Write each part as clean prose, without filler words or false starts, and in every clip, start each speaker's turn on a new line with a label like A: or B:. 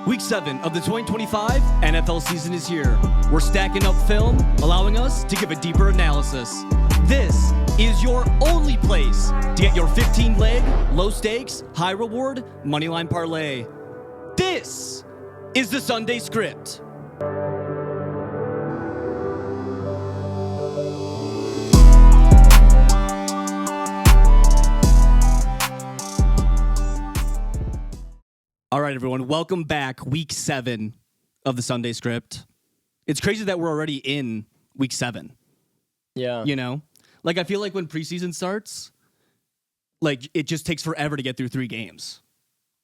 A: Week 7 of the 2025 NFL season is here. We're stacking up film, allowing us to give a deeper analysis. This is your only place to get your 15-leg, low-stakes, high-reward moneyline parlay. This is the Sunday Script. All right, everyone, welcome back. Week 7 of the Sunday Script. It's crazy that we're already in week 7.
B: Yeah.
A: You know? Like, I feel like when preseason starts, like, it just takes forever to get through 3 games.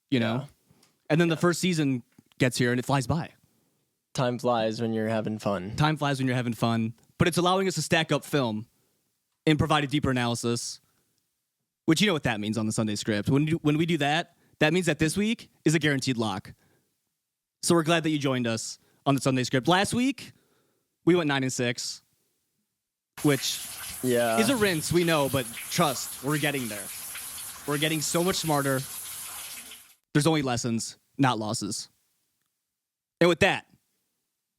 A: You know? And then the first season gets here and it flies by.
B: Time flies when you're having fun.
A: Time flies when you're having fun. But it's allowing us to stack up film and provide a deeper analysis, which you know what that means on the Sunday Script. When we do that, that means that this week is a guaranteed lock. So we're glad that you joined us on the Sunday Script. Last week, we went 9-6, which is a rinse, we know, but trust, we're getting there. We're getting so much smarter. There's only lessons, not losses. And with that,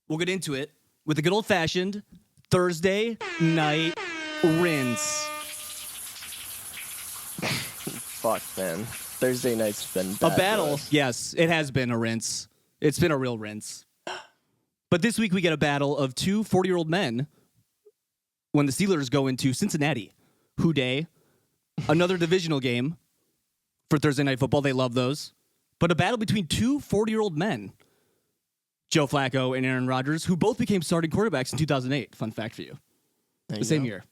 A: we'll get into it with a good old-fashioned Thursday night rinse.
B: Fuck, man. Thursday night's been bad.
A: A battle, yes, it has been a rinse. It's been a real rinse. But this week we get a battle of two 40-year-old men when the Steelers go into Cincinnati. Who day? Another divisional game for Thursday Night Football. They love those. But a battle between two 40-year-old men, Joe Flacco and Aaron Rodgers, who both became starting quarterbacks in 2008. Fun fact for you. The same year.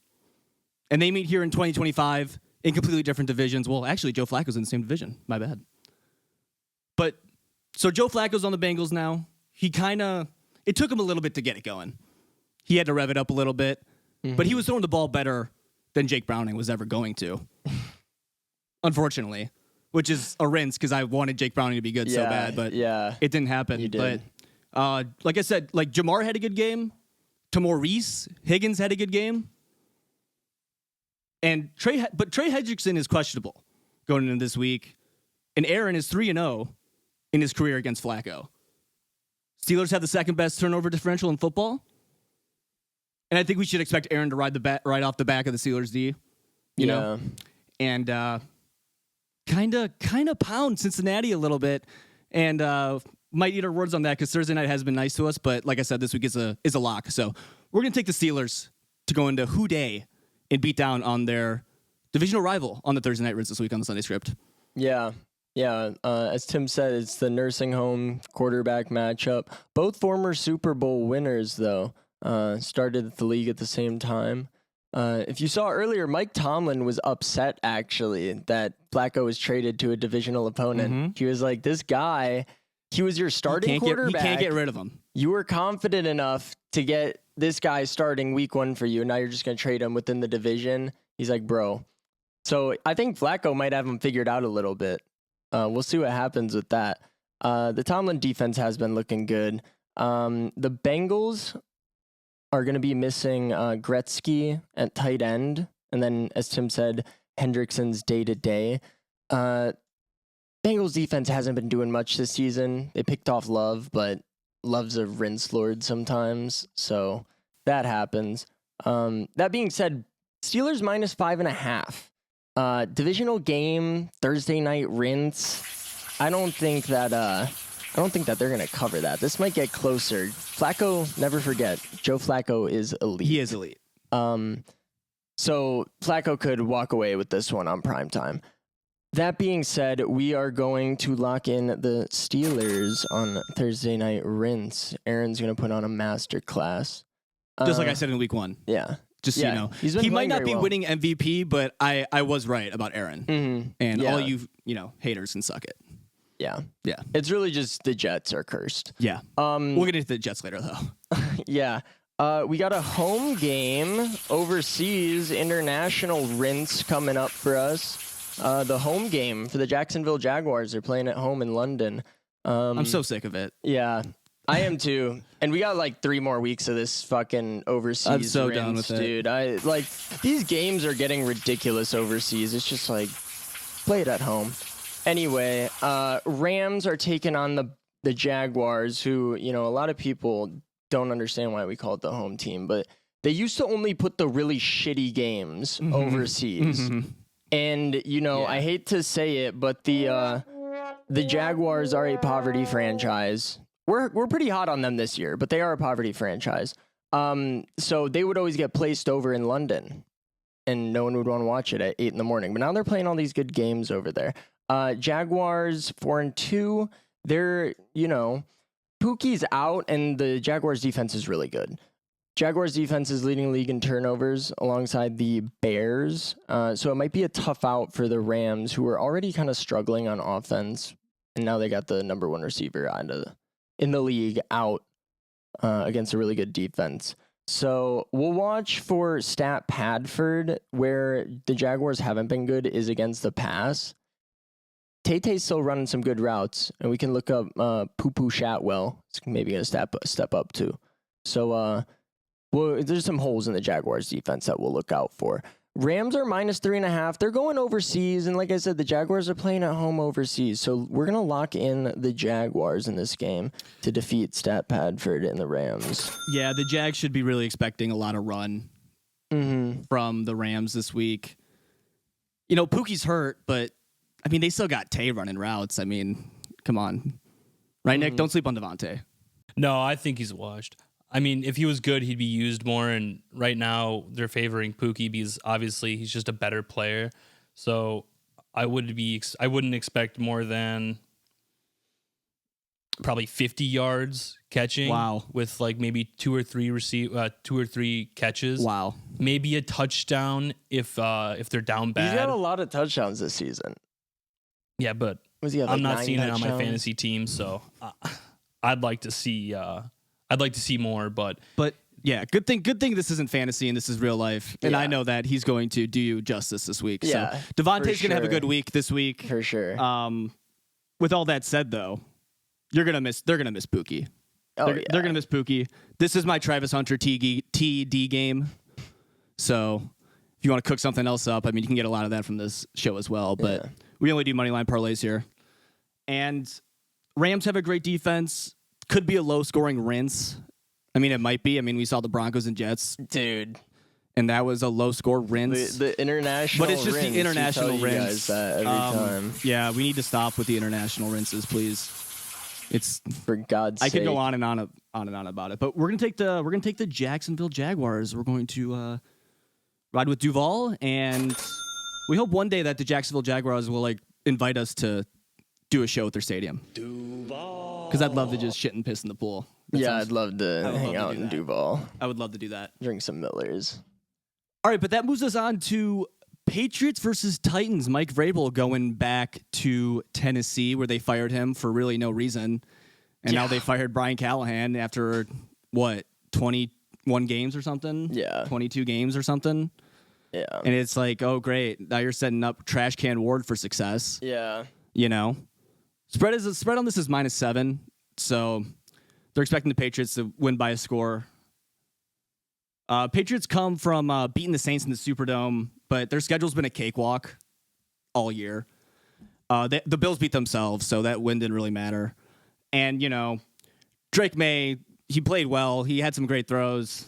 A: And they meet here in 2025 in completely different divisions. Well, actually, Joe Flacco's in the same division. My bad. But, so Joe Flacco's on the Bengals now. It took him a little bit to get it going. He had to rev it up a little bit. Mm-hmm. But he was throwing the ball better than Jake Browning was ever going to. Unfortunately. Which is a rinse, because I wanted Jake Browning to be good so bad. But it didn't happen.
B: You did.
A: But, like I said, like Jamar had a good game. Tamorice Higgins had a good game. And Trey Hendrickson is questionable going into this week. And Aaron is 3-0 in his career against Flacco. Steelers have the second best turnover differential in football. And I think we should expect Aaron to ride off the back of the Steelers D. You know? And kind of pound Cincinnati a little bit. And might eat our words on that because Thursday night has been nice to us. But like I said, this week is a lock. So we're going to take the Steelers to go into Who Day and beat down on their divisional rival on the Thursday night rinse this week on the Sunday Script.
B: Yeah. As Tim said, it's the nursing home quarterback matchup. Both former Super Bowl winners, though, started the league at the same time. If you saw earlier, Mike Tomlin was upset, actually, that Flacco was traded to a divisional opponent. Mm-hmm. He was like, this guy, he was your starting quarterback.
A: He can't get rid of him.
B: You were confident enough to get this guy starting week 1 for you, and now you're just going to trade him within the division. He's like, bro. So I think Flacco might have him figured out a little bit. We'll see what happens with that. The Tomlin defense has been looking good. The Bengals are going to be missing Gretzky at tight end, and then, as Tim said, Hendrickson's day-to-day. Bengals defense hasn't been doing much this season. They picked off Love, but Love's a rinse lord sometimes, so that happens. That being said, Steelers minus 5.5. Divisional game, Thursday night rinse. I don't think that they're gonna cover that. This might get closer. Flacco, never forget, Joe Flacco is elite.
A: He is elite.
B: So Flacco could walk away with this one on primetime. That being said, we are going to lock in the Steelers on Thursday night rinse. Aaron's going to put on a master class.
A: Just like I said in week 1.
B: Yeah.
A: Just so you know. He might not be winning MVP, but I was right about Aaron. Mm-hmm. And all you haters can suck it.
B: Yeah.
A: Yeah.
B: It's really just the Jets are cursed.
A: Yeah. We'll get into the Jets later, though.
B: Yeah. We got a home game overseas, international rinse coming up for us. The home game for the Jacksonville Jaguars. They're playing at home in London.
A: I'm so sick of it.
B: Yeah, I am too. And we got like 3 more weeks of this fucking overseas
A: I'm so
B: rinse,
A: done with
B: dude. These games are getting ridiculous overseas. It's just like, play it at home. Anyway, Rams are taking on the the Jaguars, who, a lot of people don't understand why we call it the home team, but they used to only put the really shitty games overseas. And, I hate to say it, but the Jaguars are a poverty franchise. We're pretty hot on them this year, but they are a poverty franchise. So they would always get placed over in London, and no one would want to watch it at 8 a.m. But now they're playing all these good games over there. Jaguars 4-2. They're, Pookie's out, and the Jaguars defense is really good. Jaguars defense is leading the league in turnovers alongside the Bears. So it might be a tough out for the Rams, who are already kind of struggling on offense. And now they got the number one receiver in the league out against a really good defense. So we'll watch for Stat Padford, where the Jaguars haven't been good is against the pass. Tay-Tay's still running some good routes, and we can look up Poo-Poo Shatwell. It's maybe going to step up too. So there's some holes in the Jaguars defense that we'll look out for. Rams are -3.5. They're going overseas, and like I said, the Jaguars are playing at home overseas. So we're going to lock in the Jaguars in this game to defeat Stat Padford and the Rams.
A: Yeah, the Jags should be really expecting a lot of run from the Rams this week. Pookie's hurt, but, they still got Tay running routes. Come on. Right, Nick? Don't sleep on Devontae.
C: No, I think he's washed. If he was good, he'd be used more. And right now, they're favoring Pookie because obviously he's just a better player. So I wouldn't expect more than probably 50 yards catching.
A: Wow.
C: With like maybe two or three catches.
A: Wow.
C: Maybe a touchdown if they're down bad.
B: He's got a lot of touchdowns this season.
C: Yeah, but I'm not seeing it on my fantasy team, so I'd like to see. I'd like to see more, but
A: yeah, good thing this isn't fantasy and this is real life. And I know that he's going to do you justice this week.
B: Yeah,
A: so Devontae's going to have a good week this week.
B: For sure.
A: With all that said though, they're going to miss Pookie. They're going to miss Pookie. This is my Travis Hunter TD game. So if you want to cook something else up, you can get a lot of that from this show as well, but we only do moneyline parlays here. And Rams have a great defense. Could be a low-scoring rinse. It might be. We saw the Broncos and Jets.
B: Dude.
A: And that was a low-score rinse.
B: The international
A: But it's just
B: rinse,
A: the international
B: we tell you
A: rinse.
B: guys that every time.
A: Yeah, we need to stop with the international rinses, please. It's
B: for God's sake.
A: I could go on and on about it. But we're gonna take the Jacksonville Jaguars. We're going to ride with Duval, and we hope one day that the Jacksonville Jaguars will invite us to do a show at their stadium. Because I'd love to just shit and piss in the pool.
B: I'd love to hang out in Duval.
A: I would love to do that.
B: Drink some Millers.
A: All right, but that moves us on to Patriots versus Titans. Mike Vrabel going back to Tennessee, where they fired him for really no reason. And now they fired Brian Callahan after, 21 games or something?
B: Yeah.
A: 22 games or something?
B: Yeah.
A: And it's like, oh, great. Now you're setting up Trash Can Ward for success.
B: Yeah.
A: Spread on this is -7, so they're expecting the Patriots to win by a score. Patriots come from beating the Saints in the Superdome, but their schedule's been a cakewalk all year. The Bills beat themselves, so that win didn't really matter. And, Drake May, he played well. He had some great throws.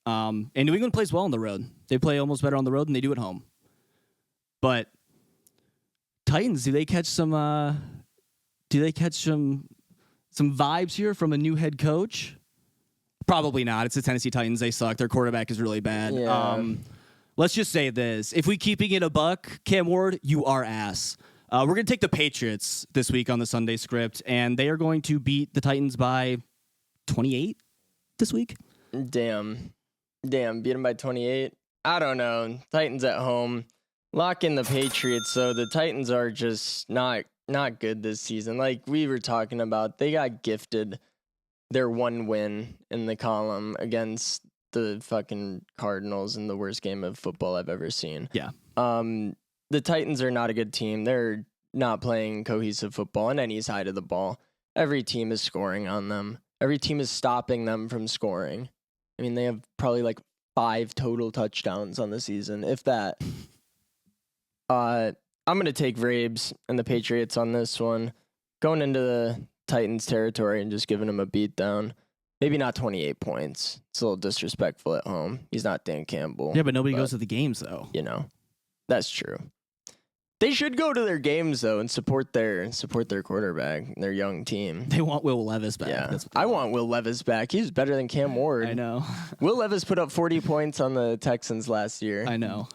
A: And New England plays well on the road. They play almost better on the road than they do at home. But Titans, do they catch some vibes here from a new head coach? Probably not. It's the Tennessee Titans. They suck. Their quarterback is really bad.
B: Yeah.
A: Let's just say this. If we keeping it a buck, Cam Ward, you are ass. We're going to take the Patriots this week on the Sunday script, and they are going to beat the Titans by 28 this week.
B: Damn. Beat them by 28. I don't know. Titans at home. Lock in the Patriots, so the Titans are just not good this season. Like we were talking about, they got gifted their one win in the column against the fucking Cardinals in the worst game of football I've ever seen.
A: Yeah.
B: The Titans are not a good team. They're not playing cohesive football on any side of the ball. Every team is scoring on them. Every team is stopping them from scoring. They have probably 5 total touchdowns on the season, if that. I'm going to take Vrabes and the Patriots on this one. Going into Titans territory and just giving them a beatdown. Maybe not 28 points. It's a little disrespectful at home. He's not Dan Campbell.
A: Yeah, but nobody goes to the games, though.
B: You know, that's true. They should go to their games though and support their quarterback, their young team.
A: They want Will Levis back.
B: Yeah,
A: That's what they
B: I want Will Levis back. He's better than Cam Ward.
A: I know.
B: Will Levis put up 40 points on the Texans last year.
A: I know.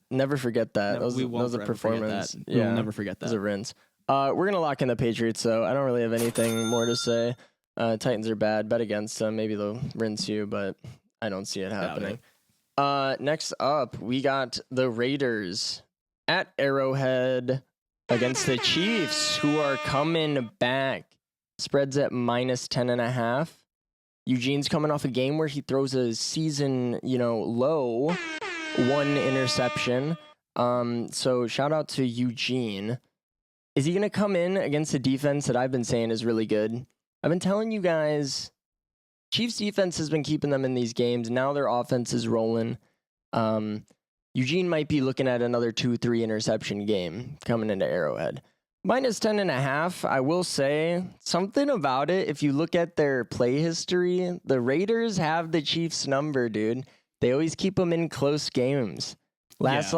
B: Never forget that.
A: We won't
B: those are
A: forever forget
B: performance.
A: that.
B: Yeah,
A: We will never forget that.
B: those are rinse. We're going to lock in the Patriots, though. I don't really have anything more to say. Titans are bad. Bet against them. Maybe they'll rinse you, but I don't see it happening. Next up, we got the Raiders at Arrowhead against the Chiefs, who are coming back. Spreads at -10.5. Eugene's coming off a game where he throws a season, low 1 interception. So shout out to Eugene. Is he going to come in against a defense that I've been saying is really good? I've been telling you guys, Chiefs defense has been keeping them in these games. Now their offense is rolling. Eugene might be looking at another 2-3 interception game coming into Arrowhead. -10.5, I will say something about it. If you look at their play history, the Raiders have the Chiefs number, dude. They always keep them in close games. Last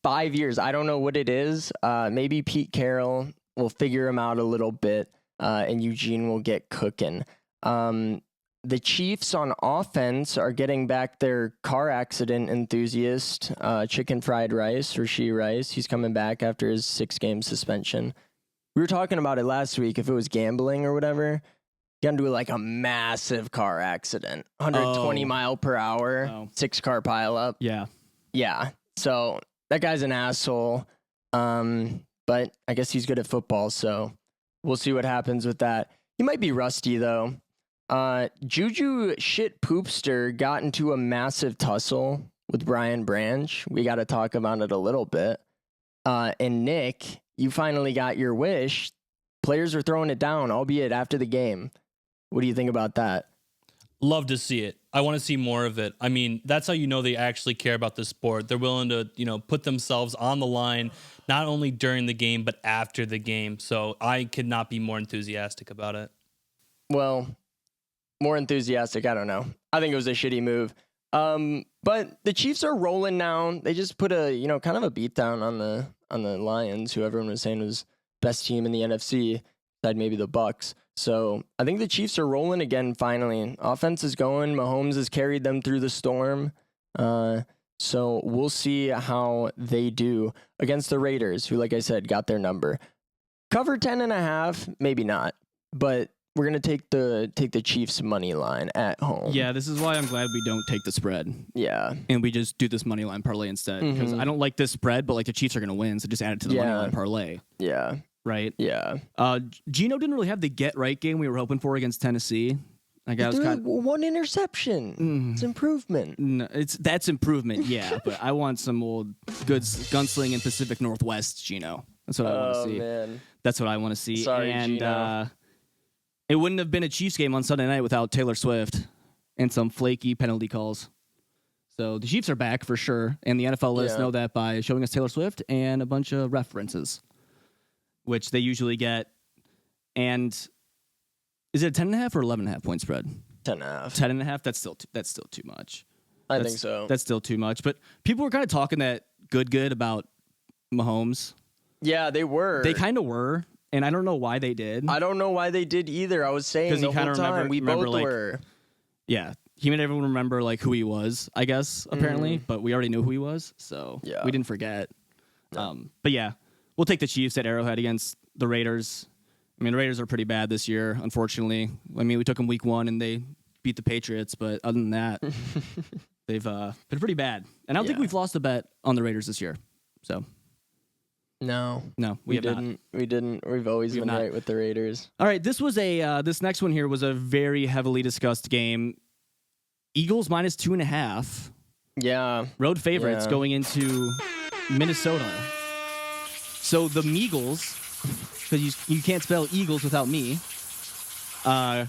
B: 5 years, I don't know what it is. Maybe Pete Carroll will figure him out a little bit, and Eugene will get cooking. The Chiefs on offense are getting back their car accident enthusiast, Chicken Fried Rice, Rashee Rice. He's coming back after his 6-game suspension. We were talking about it last week. If it was gambling or whatever, got into like a massive car accident, 120 mile per hour, 6-car pileup.
A: Yeah.
B: Yeah. So that guy's an asshole. But I guess he's good at football. So we'll see what happens with that. He might be rusty though. Juju Shit Poopster got into a massive tussle with Brian Branch. We got to talk about it a little bit. And Nick, you finally got your wish. Players are throwing it down, albeit after the game. What do you think about that?
C: Love to see it. I want to see more of it. I mean, that's how you know they actually care about the sport. They're willing to, put themselves on the line, not only during the game, but after the game. So I could not be more enthusiastic about it.
B: Well, more enthusiastic, I don't know. I think it was a shitty move. But the Chiefs are rolling now. They just put a, kind of a beatdown on the Lions, who everyone was saying was best team in the NFC, besides maybe the Bucks. So I think the Chiefs are rolling again finally. Offense is going. Mahomes has carried them through the storm. So we'll see how they do against the Raiders, who, like I said, got their number. Cover 10.5, maybe not, but we're gonna take the Chiefs money line at home.
A: Yeah, this is why I'm glad we don't take the spread.
B: Yeah,
A: and we just do this money line parlay instead because I don't like this spread, but like the Chiefs are gonna win, so just add it to the money line parlay.
B: Yeah,
A: right.
B: Yeah.
A: Geno didn't really have the get right game we were hoping for against Tennessee. Like I was
B: one interception. It's improvement.
A: No, that's improvement. Yeah, but I want some old good gunslinging Pacific Northwest Geno. That's what I want to see.
B: Man.
A: That's what I want to see.
B: Sorry,
A: and
B: Geno.
A: it wouldn't have been a Chiefs game on Sunday night without Taylor Swift and some flaky penalty calls. So the Chiefs are back for sure, and the NFL let us know that by showing us Taylor Swift and a bunch of references, which they usually get. And is it a 10.5 or 11.5 point spread?
B: 10.5.
A: 10.5. That's still too much.
B: I think so.
A: That's still too much. But people were kind of talking that good about Mahomes.
B: Yeah, they were.
A: They kind of were. And I don't know why they did.
B: I don't know why they did either. I was saying the whole time. We both were.
A: Yeah. He made everyone remember like who he was, I guess, apparently. But we already knew who he was. So we didn't forget.
B: No.
A: But yeah, we'll take the Chiefs at Arrowhead against the Raiders. I mean, the Raiders are pretty bad this year, unfortunately. I mean, we took them week 1 and they beat the Patriots. But other than that, they've been pretty bad. And I don't think we've lost a bet on the Raiders this year. So...
B: No,
A: we
B: didn't.
A: not.
B: We didn't. We've always been right with the Raiders.
A: All right, this was this next one here was a very heavily discussed game. Eagles -2.5.
B: Yeah,
A: road favorites going into Minnesota. So the Meagles, because you can't spell Eagles without me, try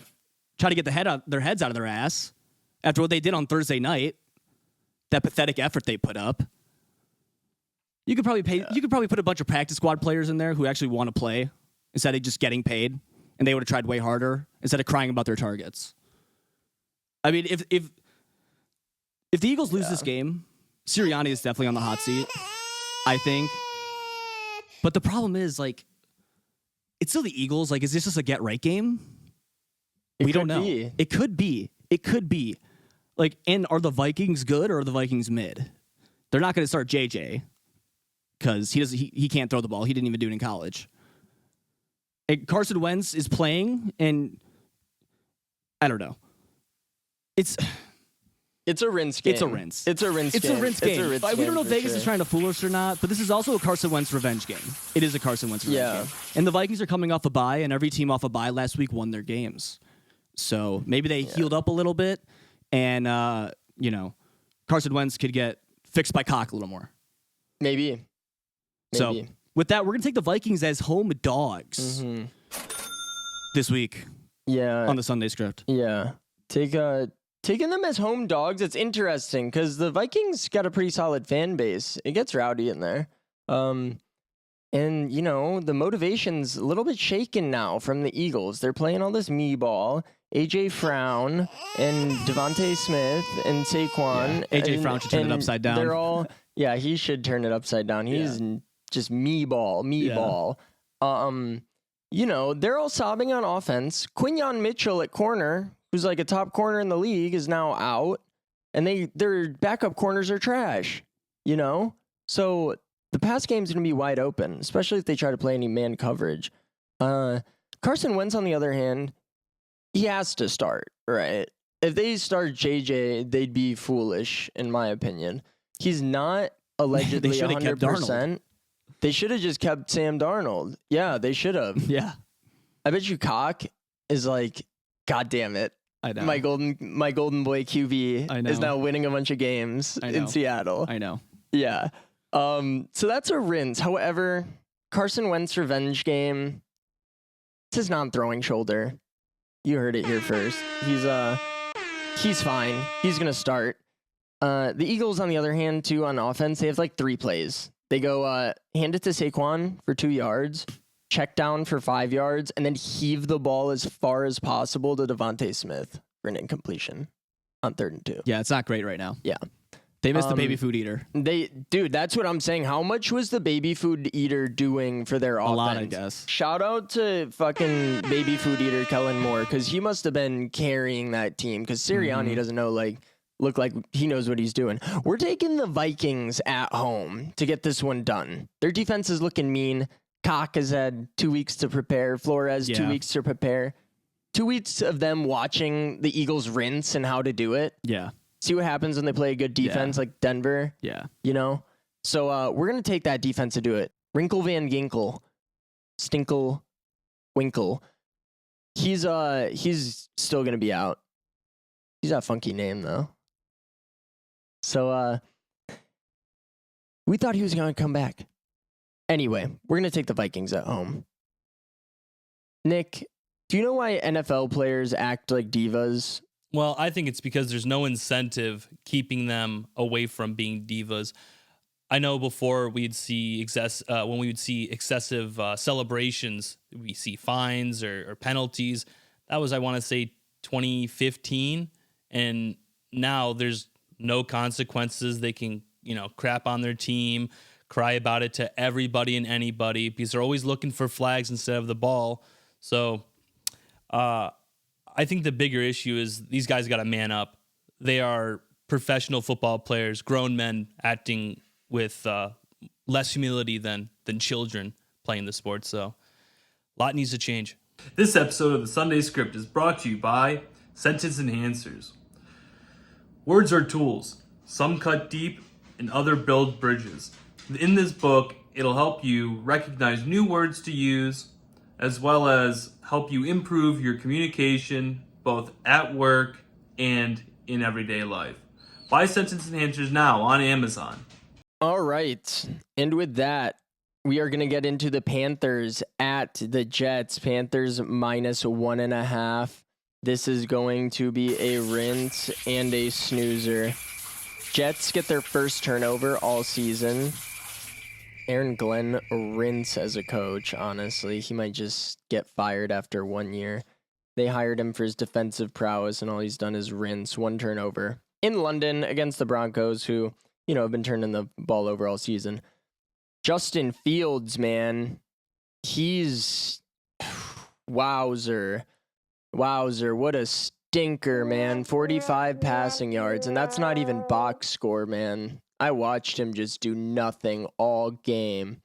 A: to get their heads out of their ass after what they did on Thursday night. That pathetic effort they put up. You could probably put a bunch of practice squad players in there who actually want to play instead of just getting paid. and they would have tried way harder instead of crying about their targets. I mean, if the Eagles lose this game, Sirianni is definitely on the hot seat, I think. But the problem is, like, it's still the Eagles. Like, is this just a get-right game? We don't know. It could be. It could be. Like, and are the Vikings good or are the Vikings mid? They're not going to start JJ because he can't throw the ball. He didn't even do it in college. And Carson Wentz is playing, and I don't know. It's
B: a rinse game.
A: It's a rinse.
B: It's a rinse
A: It's
B: game.
A: a rinse game.
B: It's a rinse
A: We don't know if
B: game for
A: Vegas is trying to fool us or not, but this is also a Carson Wentz revenge game. It is a Carson Wentz revenge game. And the Vikings are coming off a bye, and every team off a bye last week won their games. So maybe they healed up a little bit, and, Carson Wentz could get fixed by cock a little more.
B: Maybe.
A: So with that, we're going to take the Vikings as home dogs this week on the Sunday script.
B: Yeah. Taking them as home dogs, it's interesting because the Vikings got a pretty solid fan base. It gets rowdy in there. And, the motivation's a little bit shaken now from the Eagles. They're playing all this me ball. A.J. Frown and Devontae Smith and Saquon.
A: Yeah. A.J. Frown should turn it upside down.
B: They're all, he should turn it upside down. He's just me ball. They're all sobbing on offense. Quinyon Mitchell at corner, who's like a top corner in the league, is now out. And their backup corners are trash, So the pass game's going to be wide open, especially if they try to play any man coverage. Carson Wentz, on the other hand, he has to start, right? If they start JJ, they'd be foolish, in my opinion. He's not allegedly 100%. They should have just kept Sam Darnold. Yeah, they should have.
A: Yeah.
B: I bet you Cock is like, God damn it.
A: I know.
B: My golden boy QB is now winning a bunch of games in Seattle.
A: I know.
B: Yeah. So that's a rinse. However, Carson Wentz revenge game. It's his non-throwing shoulder. You heard it here first. He's fine. He's gonna start. The Eagles, on the other hand, too, on offense, they have like 3 plays. They go hand it to Saquon for 2 yards, check down for 5 yards, and then heave the ball as far as possible to Devontae Smith for an incompletion on 3rd and 2.
A: Yeah, it's not great right now.
B: Yeah.
A: They missed the baby food eater.
B: Dude, that's what I'm saying. How much was the baby food eater doing for their offense?
A: A lot, I guess.
B: Shout out to fucking baby food eater Kellen Moore, because he must have been carrying that team, because Sirianni doesn't look like he knows what he's doing. We're taking the Vikings at home to get this one done. Their defense is looking mean. Cock has had 2 weeks to prepare. Flores, 2 weeks to prepare. 2 weeks of them watching the Eagles rinse and how to do it.
A: Yeah.
B: See what happens when they play a good defense like Denver.
A: Yeah.
B: So we're going to take that defense to do it. Wrinkle Van Ginkle. Stinkle Winkle. He's still going to be out. He's got a funky name, though. So we thought he was going to come back. Anyway, we're going to take the Vikings at home. Nick, do you know why NFL players act like divas?
C: Well, I think it's because there's no incentive keeping them away from being divas. I know before we'd see when we would see excessive celebrations, we see fines or penalties. That was, I want to say, 2015, and now there's no consequences. They can, crap on their team, cry about it to everybody and anybody because they're always looking for flags instead of the ball. So, I think the bigger issue is these guys got to man up. They are professional football players, grown men acting with less humility than children playing the sport. So a lot needs to change.
D: This episode of the Sunday Script is brought to you by Sentence Enhancers. Words are tools. Some cut deep and other build bridges. In this book, it'll help you recognize new words to use, as well as help you improve your communication both at work and in everyday life. Buy Sentence Enhancers now on Amazon.
B: All right. And with that, we are going to get into the Panthers at the Jets. Panthers -1.5. This is going to be a rinse and a snoozer. Jets get their first turnover all season. Aaron Glenn rinse as a coach, honestly. He might just get fired after 1 year. They hired him for his defensive prowess, and all he's done is rinse, 1 turnover. In London against the Broncos, who, have been turning the ball over all season. Justin Fields, man, he's... Wowzer, what a stinker, man. 45 passing yards, and that's not even box score, man. I watched him just do nothing all game.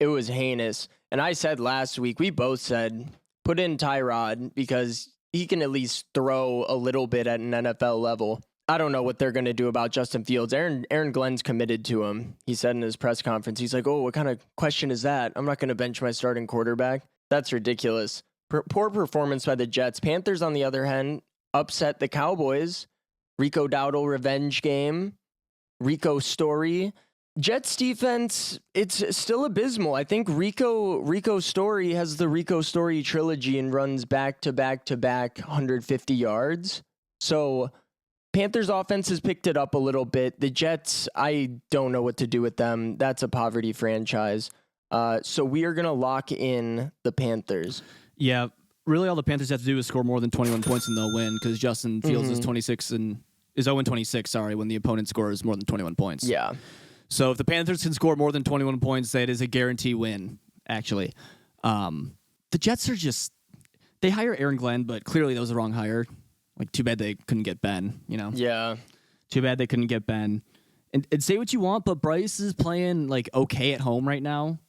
B: It was heinous. And I said last week, we both said, put in Tyrod because he can at least throw a little bit at an NFL level. I don't know what they're going to do about Justin Fields. Aaron Glenn's committed to him. He said in his press conference, he's like, oh, what kind of question is that? I'm not going to bench my starting quarterback. That's ridiculous. Poor performance by the Jets. Panthers, on the other hand, upset the Cowboys. Rico Dowdle revenge game. Rico story. Jets defense, it's still abysmal. I think Rico Story has the Rico Story trilogy and runs back to back 150 yards. So Panthers offense has picked it up a little bit. The Jets, I don't know what to do with them. That's a poverty franchise. So we are going to lock in the Panthers.
A: Yeah, really all the Panthers have to do is score more than 21 points and they'll win because Justin Fields is 0-26 when the opponent scores more than 21 points.
B: Yeah.
A: So if the Panthers can score more than 21 points, that is a guarantee win, actually. The Jets are they hire Aaron Glenn, but clearly that was the wrong hire. Like, too bad they couldn't get Ben,
B: Yeah.
A: Too bad they couldn't get Ben. And say what you want, but Bryce is playing, okay at home right now.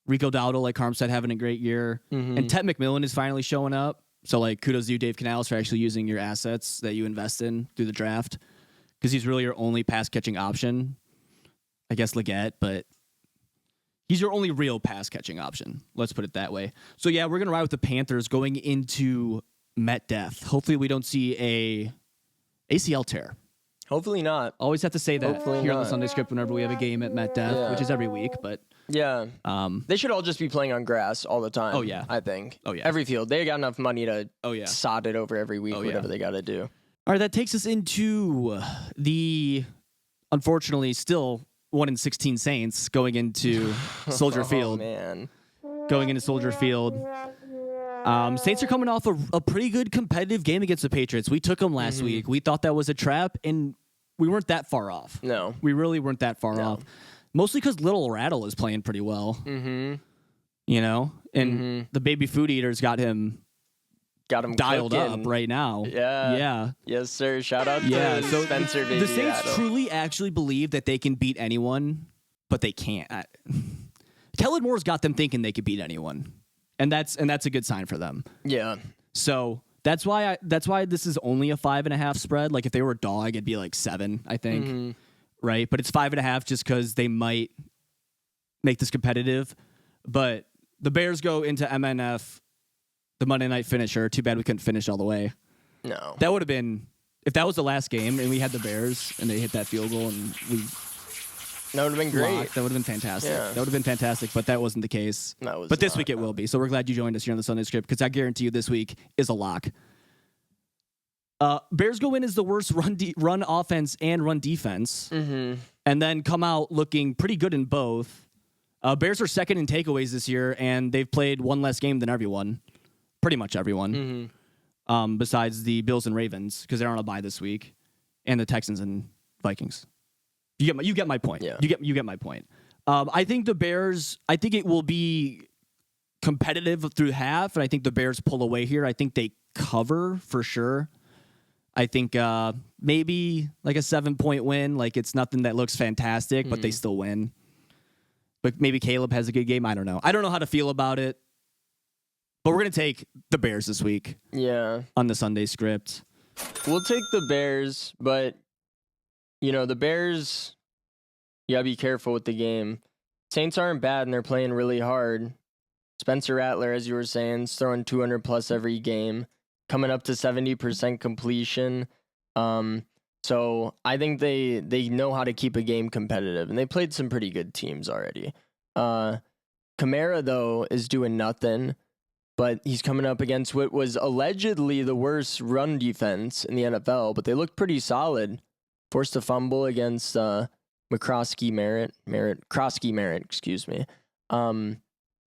A: Rico Dowdle, like Carm said, having a great year. And Ted McMillan is finally showing up. So, kudos to you, Dave Canales, for actually using your assets that you invest in through the draft. Because he's really your only pass-catching option. I guess Leggett, but he's your only real pass-catching option. Let's put it that way. So, yeah, we're going to ride with the Panthers going into Met Death. Hopefully we don't see a ACL tear.
B: Hopefully not.
A: Always have to say that
B: Hopefully
A: here on
B: not.
A: the Sunday Script whenever we have a game at Met Death, which is every week, but...
B: Yeah. They should all just be playing on grass all the time.
A: Oh, yeah.
B: I think.
A: Oh, yeah.
B: Every field. They got enough money to sod it over every week,
A: Oh, yeah.
B: whatever they got to do.
A: All right, that takes us into the, unfortunately, still 1-16 Saints going into Soldier Field.
B: Oh, man.
A: Going into Soldier Field. Saints are coming off a pretty good competitive game against the Patriots. We took them last week. We thought that was a trap, and we weren't that far off.
B: No.
A: We really weren't that far off. Mostly because Little Rattle is playing pretty well. And the baby food eaters got him dialed
B: cooking.
A: up right now.
B: Yeah. Yes, sir. Shout out to
A: So
B: Spencer Baby
A: the Saints
B: Rattle.
A: truly actually believe that they can beat anyone, but they can't. Kellen Moore's got them thinking they could beat anyone. And that's a good sign for them.
B: Yeah.
A: So that's why this is only a 5.5 spread. Like if they were a dog, it'd be 7, I think. Right? But it's 5.5 just because they might make this competitive. But the Bears go into MNF, the Monday night finisher. Too bad we couldn't finish all the way.
B: No.
A: That would have been, if that was the last game and we had the Bears and they hit that field goal and we
B: That would have been great.
A: locked, that would have been fantastic.
B: Yeah.
A: That would have been fantastic, but that wasn't the case.
B: But
A: this week it will be. So we're glad you joined us here on the Sunday Script because I guarantee you this week is a lock. Bears go in as the worst run offense and run defense, and then come out looking pretty good in both. Bears are second in takeaways this year, and they've played one less game than everyone, pretty much everyone, besides the Bills and Ravens because they're on a bye this week, and the Texans and Vikings. You get my point.
B: Yeah.
A: You get my point. I think the Bears. I think it will be competitive through half, and I think the Bears pull away here. I think they cover for sure. I think maybe a 7-point win. It's nothing that looks fantastic, but they still win. But maybe Caleb has a good game. I don't know. I don't know how to feel about it. But we're going to take the Bears this week.
B: Yeah.
A: On the Sunday Script.
B: We'll take the Bears, but, the Bears, you got to be careful with the game. Saints aren't bad, and they're playing really hard. Spencer Rattler, as you were saying, is throwing 200-plus every game. Coming up to 70% completion. So I think they know how to keep a game competitive, and they played some pretty good teams already. Kamara, though, is doing nothing, but he's coming up against what was allegedly the worst run defense in the NFL, but they looked pretty solid. Forced a fumble against Krosky-Merritt, excuse me.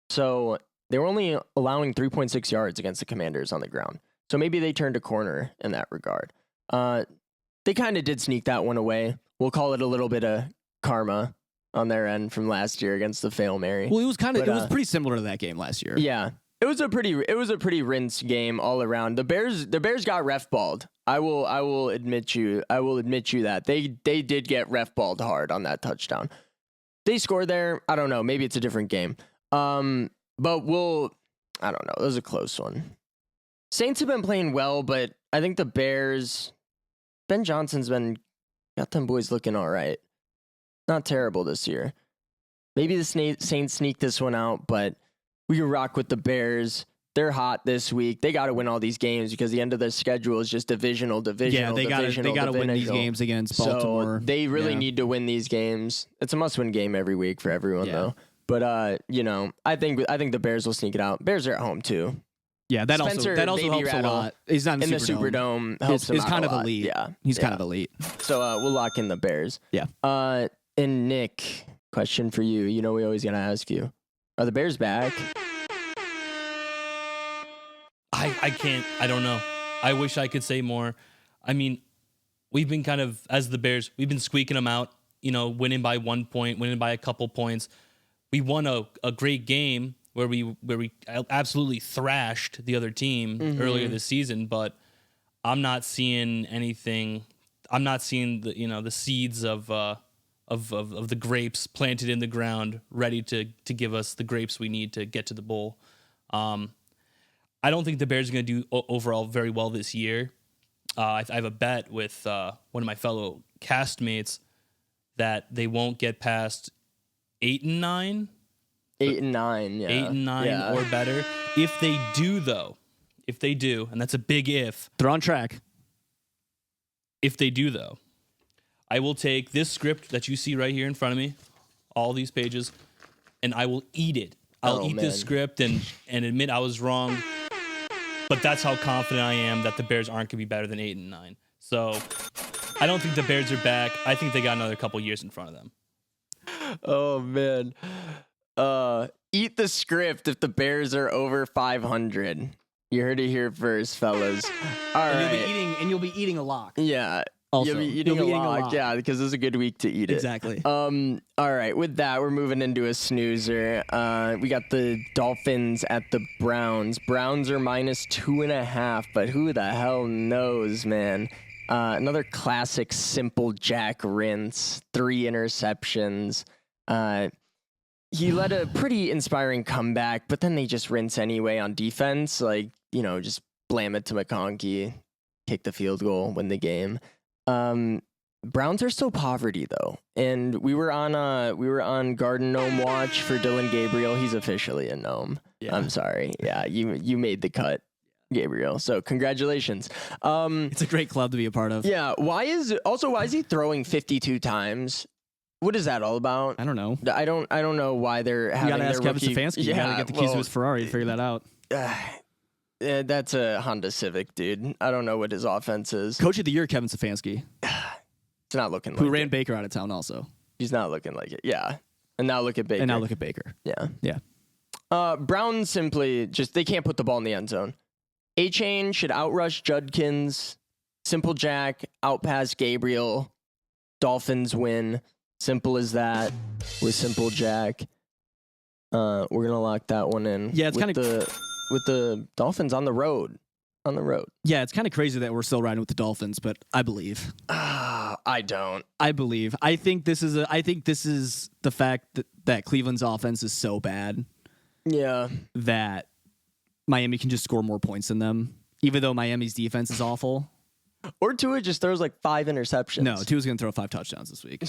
B: So they were only allowing 3.6 yards against the Commanders on the ground. So maybe they turned a corner in that regard. They kind of did sneak that one away. We'll call it a little bit of karma on their end from last year against the Fail Mary.
A: Well, it was pretty similar to that game last year.
B: Yeah. It was a pretty rinse game all around. The Bears got ref balled. I will admit you that they did get ref balled hard on that touchdown. They scored there. I don't know. Maybe it's a different game. But I don't know. It was a close one. Saints have been playing well, but I think the Bears, Ben Johnson's got them boys looking all right. Not terrible this year. Maybe the Saints sneak this one out, but we can rock with the Bears. They're hot this week. They got to win all these games because the end of their schedule is just divisional.
A: Yeah, they got to win these games against Baltimore.
B: So they really need to win these games. It's a must-win game every week for everyone, though. But I think the Bears will sneak it out. Bears are at home too.
A: Yeah, that
B: Spencer
A: also helps a lot. He's not in
B: the Superdome. Helps him
A: he's kind
B: out
A: of
B: a
A: elite.
B: lot. Yeah,
A: he's kind of elite.
B: So we'll lock in the Bears.
A: Yeah.
B: And Nick, question for you. You know we always gotta ask you: are the Bears back?
C: I can't. I don't know. I wish I could say more. I mean, we've been kind of, as the Bears, we've been squeaking them out, winning by 1 point, winning by a couple points. We won a great game where we absolutely thrashed the other team earlier this season, but I'm not seeing anything. I'm not seeing the seeds of the grapes planted in the ground, ready to give us the grapes we need to get to the bowl. I don't think the Bears are going to do overall very well this year. I have a bet with one of my fellow castmates that they won't get past 8-9.
B: 8-9, yeah.
C: 8-9 or better. If they do, and that's a big if.
A: They're on track.
C: If they do, though, I will take this script that you see right here in front of me, all these pages, and I will eat it. I'll eat this script and admit I was wrong. But that's how confident I am that the Bears aren't going to be better than 8-9. So I don't think the Bears are back. I think they got another couple years in front of them.
B: Oh, man. Eat the script if the Bears are over 500. You heard it here first, fellas. All right.
A: You'll be eating a lock.
B: Yeah.
A: Also,
B: you'll be eating a lot. Yeah, because this is a good week to eat it.
A: Exactly.
B: All right. With that, we're moving into a snoozer. We got the Dolphins at the Browns. Browns are -2.5, but who the hell knows, man? Another classic simple Jack rinse. 3 interceptions. He led a pretty inspiring comeback, but then they just rinse anyway on defense. Just blam it to McConkey, kick the field goal, win the game. Browns are still poverty though, and we were on Garden Gnome watch for Dylan Gabriel. He's officially a gnome. Yeah. I'm sorry. Yeah, you made the cut, Gabriel. So congratulations.
A: It's a great club to be a part of.
B: Yeah. Why is he throwing 52 times? What is that all about?
A: I don't know.
B: I don't know why they're having.
A: You gotta ask Kevin
B: rookie...
A: Stefanski. You gotta get the keys to his Ferrari to figure that out.
B: That's a Honda Civic, dude. I don't know what his offense is.
A: Coach of the year, Kevin Stefanski.
B: It's not looking like
A: Who ran
B: it.
A: Baker out of town also.
B: He's not looking like it. Yeah. And now look at Baker. Yeah.
A: Yeah.
B: Browns simply they can't put the ball in the end zone. A-Chain should outrush Judkins. Simple Jack, outpass Gabriel. Dolphins win. Simple as that with Simple Jack. We're going to lock that one in.
A: Yeah, it's kind of...
B: With the Dolphins on the road.
A: Yeah, it's kind of crazy that we're still riding with the Dolphins, but I believe.
B: I don't.
A: I believe. I think this is the fact that Cleveland's offense is so bad.
B: Yeah.
A: That Miami can just score more points than them, even though Miami's defense is awful.
B: Or Tua just throws 5 interceptions.
A: No, Tua's going to throw 5 touchdowns this week.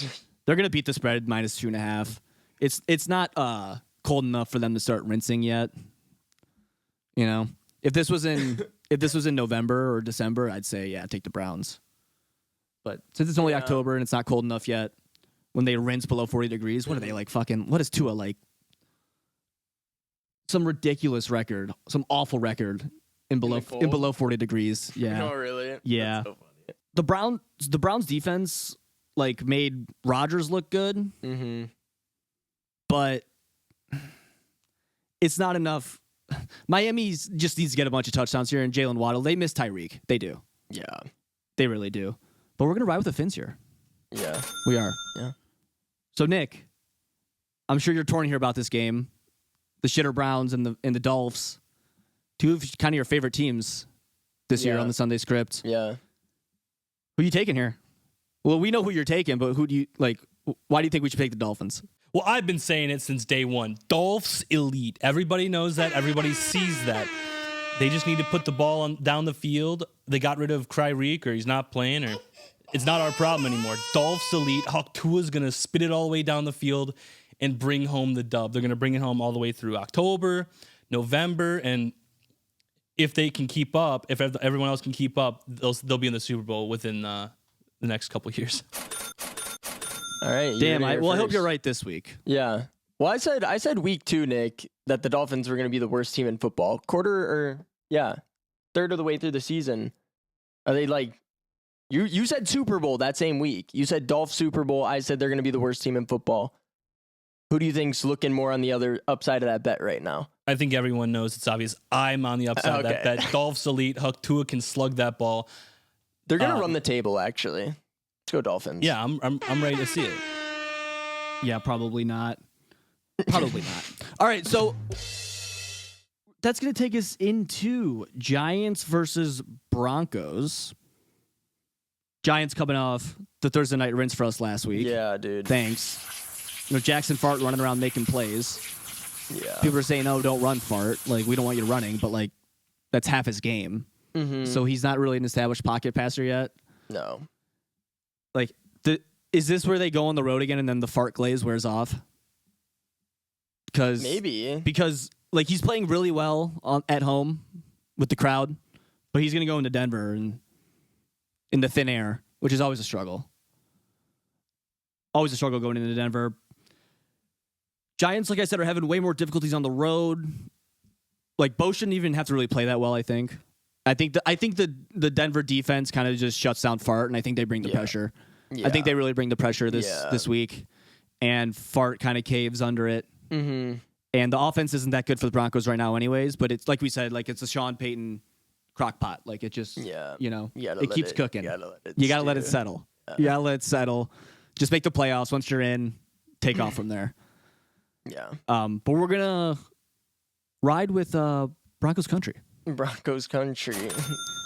A: They're going to beat the spread -2.5. It's not cold enough for them to start rinsing yet. If this was in November or December, I'd say take the Browns. But since it's only October and it's not cold enough yet, when they rinse below 40 degrees, what are they like? What is Tua like? Some ridiculous record, some awful record in below 40 degrees. Yeah.
B: Oh, really?
A: Yeah.
B: That's so funny.
A: The Browns defense like made Rodgers look good,
B: Mm-hmm.
A: but it's not enough. Miami just needs to get a bunch of touchdowns here, and Jalen Waddle, they miss Tyreek. They do.
B: Yeah.
A: They really do. But we're going to ride with the Fins here.
B: Yeah.
A: We are.
B: Yeah.
A: So, Nick, I'm sure you're torn here about this game. The Shitter Browns and the Dolphs, two of kind of your favorite teams this year
B: Yeah.
A: on the Sunday script.
B: Yeah.
A: Who are you taking here? Well, we know who you're taking, but who do you like? Why do you think we should take the Dolphins?
C: Well, I've been saying it since day one. Dolphs elite. Everybody knows that. Everybody sees that. They just need to put the ball down the field. They got rid of Kryreek, or he's not playing, or it's not our problem anymore. Dolphs elite. Hawk Tua's going to spit it all the way down the field and bring home the dub. They're going to bring it home all the way through October, November, and if they can keep up, if everyone else can keep up, they'll be in the Super Bowl within the next couple of years.
B: All right.
A: Damn, I hope
B: first.
A: you're right this week.
B: Yeah. Well, I said week 2, Nick, that the Dolphins were going to be the worst team in football. Third of the way through the season. Are they like, you said Super Bowl that same week. You said Dolph Super Bowl. I said they're going to be the worst team in football. Who do you think's looking more on the other upside of that bet right now?
C: I think everyone knows it's obvious. I'm on the upside of that bet. Dolphs elite. Huck Tua can slug that ball.
B: They're going to run the table, actually. Let's go Dolphins.
C: Yeah, I'm ready to see it.
A: Yeah, probably not. Probably not. All right, so that's going to take us into Giants versus Broncos. Giants coming off the Thursday night rinse for us last week.
B: Yeah, dude.
A: Thanks. Jackson Fart running around making plays.
B: Yeah.
A: People are saying, "Oh, don't run, Fart." Like, we don't want you running, but like, that's half his game.
B: Mm-hmm.
A: So he's not really an established pocket passer yet.
B: No.
A: Like, is this where they go on the road again and then the Fart glaze wears off? Because like he's playing really well at home with the crowd, but he's gonna go into Denver and in the thin air, which is always a struggle. Always a struggle going into Denver. Giants, like I said, are having way more difficulties on the road. Like, Bo shouldn't even have to really play that well, I think. I think the Denver defense kind of just shuts down Fart, and I think they bring the pressure.
B: Yeah.
A: I think they really bring the pressure this week, and Fart kind of caves under it.
B: Mm-hmm.
A: And the offense isn't that good for the Broncos right now anyways, but it's like we said, like it's a Sean Payton crock pot. Like it just, it keeps cooking. You gotta let it settle. You gotta let it settle. Just make the playoffs. Once you're in, take off from there.
B: Yeah.
A: But we're gonna ride with Broncos country.
B: Broncos country.